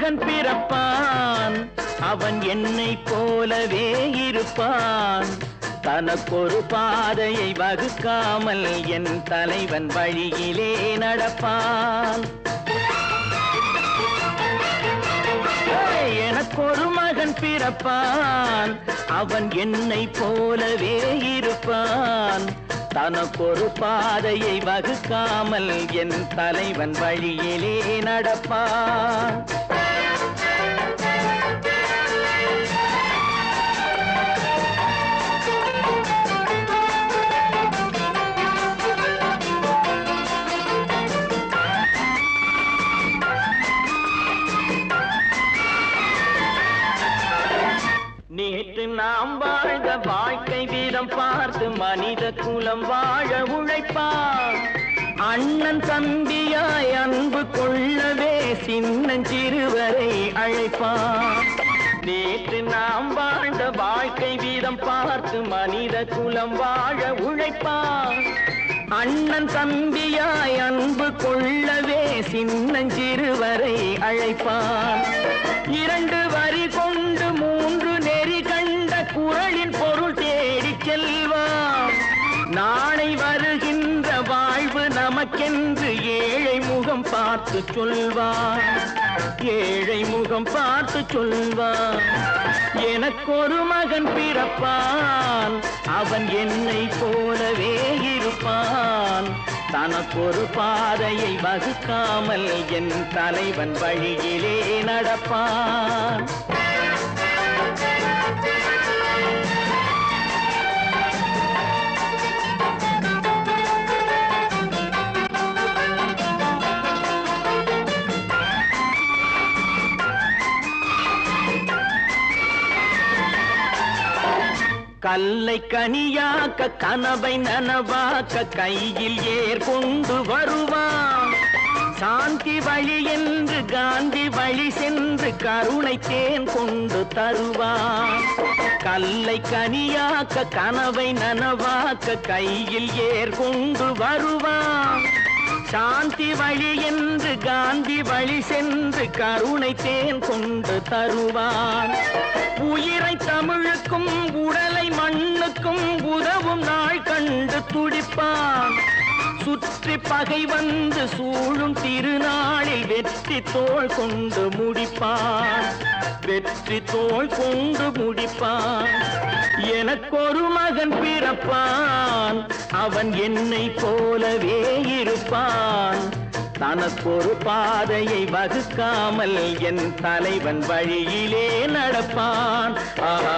மகன் பிறப்பான் அவன் என்னை போலவே இருப்பான் தனக்கொரு பாதையை வகுக்காமல் என் தலைவன் வழியிலே நடப்பான் எனக்கொரு மகன் பிறப்பான் அவன் என்னை போலவே இருப்பான் தனக்கொரு பாதையை வகுக்காமல் என் தலைவன் வழியிலே நடப்பான் நேற்று நாம் வாழ்ந்த வாழ்க்கை வீதம் பார்த்து மனித குலம் வாழ உழைப்பான் அண்ணன் தம்பியாய் அன்பு கொள்ளவே சின்னஞ்சிறுவரை அழைப்பான் நேற்று நாம் வாழ்ந்த வாழ்க்கை வீதம் பார்த்து மனித குலம் வாழ உழைப்பான் அண்ணன் தம்பியாய் அன்பு கொள்ளவே சின்னஞ்சிறுவரை அழைப்பான் இரண்டு வரி கொண்டு மூன்று நெறி கண்ட குறளின் பொருள் தேடிச் செல்வான் நாளை வருகின்ற வாழ்வு நமக்கென்று ஏழை முகம் பார்த்து சொல்வான் ஏழை முகம் பார்த்து சொல்வான் எனக்கொரு மகன் பிறப்பான் அவன் என்னை போலவே இருப்பான் தனக்கொரு பாதையை வகுக்காமல் என் தலைவன் வழியிலே நடப்பான் கல்லை கனியாக்க கனவை நனவாக்க கையில் ஏற்கொண்டு வருவான் சாந்தி வழி என்று காந்தி வழி சென்று கருணை தேன் கொண்டு தருவான் கல்லை கனியாக்க கனவை நனவாக்க கையில் ஏற்கொண்டு வருவான் சாந்தி வழி என்று காந்தி வழி சென்று கருணை தேன் கொண்டு தருவான் உயிரை தமிழுக்கும் உடலை மண்ணுக்கும் உதவும் நாள் கண்டு துடிப்பான் சுற்றி பகை வந்து சூழும் திருநாளில் வெற்றி தோள் கொண்டு முடிப்பான் வெற்றி தோள் கொண்டு முடிப்பான் எனக்கொரு மகன் பிறப்பான் அவன் என்னை போலவே இருப்பான் தனக்கொரு பாதையை வகுக்காமல் என் தலைவன் வழியிலே நடப்பான் ஆஹா